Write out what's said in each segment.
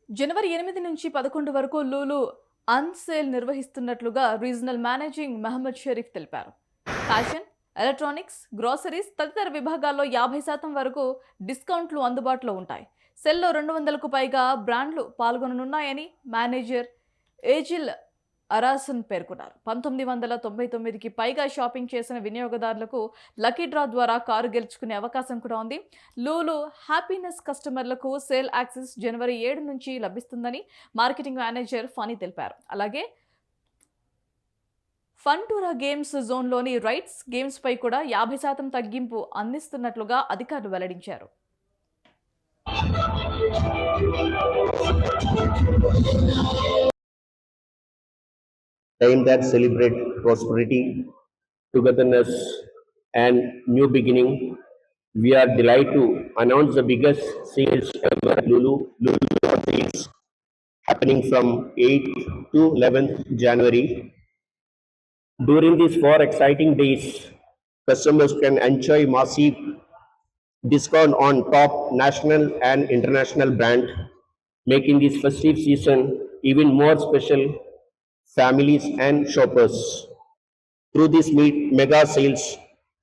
జనవరి 8 నుంచి 11 వరకు Lulu on sale నిర్వహిస్తున్నట్లుగా రీజనల్ మేనేజింగ్ మహమ్మద్ షరీఫ్ తెలిపారు. ఫ్యాషన్, ఎలక్ట్రానిక్స్, గ్రోసరీస్ తదితర విభాగాల్లో 50% వరకు డిస్కౌంట్లు అందుబాటులో ఉంటాయి. సెల్లో 200కు పైగా బ్రాండ్లు పాల్గొననున్నాయని మేనేజర్ ఏజిల్ అరాసన్ పేర్కొన్నారు. 1999కి పైగా షాపింగ్ చేసిన వినియోగదారులకు లక్కీ డ్రా ద్వారా కారు గెలుచుకునే అవకాశం కూడా ఉంది. లూలు హ్యాపీనెస్ కస్టమర్లకు సేల్ యాక్సెస్ జనవరి 7 నుంచి లభిస్తుందని మార్కెటింగ్ మేనేజర్ ఫనీ తెలిపారు. అలాగే ఫంటూరా గేమ్స్ జోన్లోని రైట్స్ గేమ్స్ పై కూడా 50% తగ్గింపు అందిస్తున్నట్లుగా అధికారులు వెల్లడించారు. Time that celebrate prosperity, togetherness, and new beginning. We are delighted to announce the biggest sales ever at Lulu sales happening from 8th to 11th January. During these 4 exciting days, customers can enjoy massive discount on top national and international brand, making this festive season even more special families and shoppers. Through these mega sales,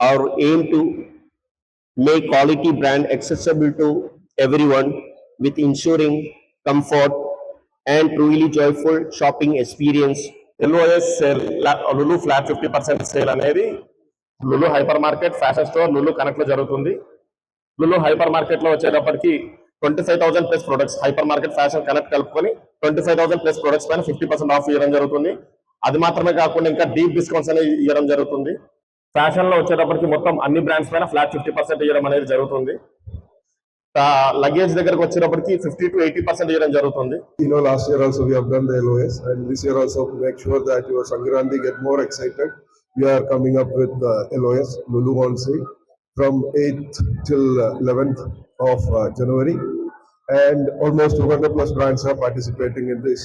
our aim to make quality brand accessible to everyone with ensuring comfort and truly joyful shopping experience. LOS sale Lulu flat 50% sale అనేది Lulu hypermarket, fashion store, Lulu connect లో జరుగుతుంది. Lulu hypermarket లో వచ్చేటప్పటికి 25,000 plus products, hypermarket, fashion connect కలుపుకొని 25,000 plus products పైన 50% of ఇవ్వడం జరుగుతుంది. అది మాత్రమే కాకుండా ఇంకా డీప్ డిస్కౌంట్స్ అనేది ఇవ్వడం జరుగుతుంది. ఫ్యాషన్ లో వచ్చేటప్పటికి మొత్తం అన్ని బ్రాండ్స్ పైన ఫ్లాట్ 50% ఇవ్వడం అనేది జరుగుతుంది. లగేజ్ దగ్గరకు వచ్చేటప్పటికి 50 to 80% ఇవ్వడం జరుగుతుంది. Last year also we have done the LOS, and this year also to make sure that your Sankranti get more excited, we are coming up with LOS Lulu on sale from 8th till 11th of January, and almost 200 plus brands are participating in this.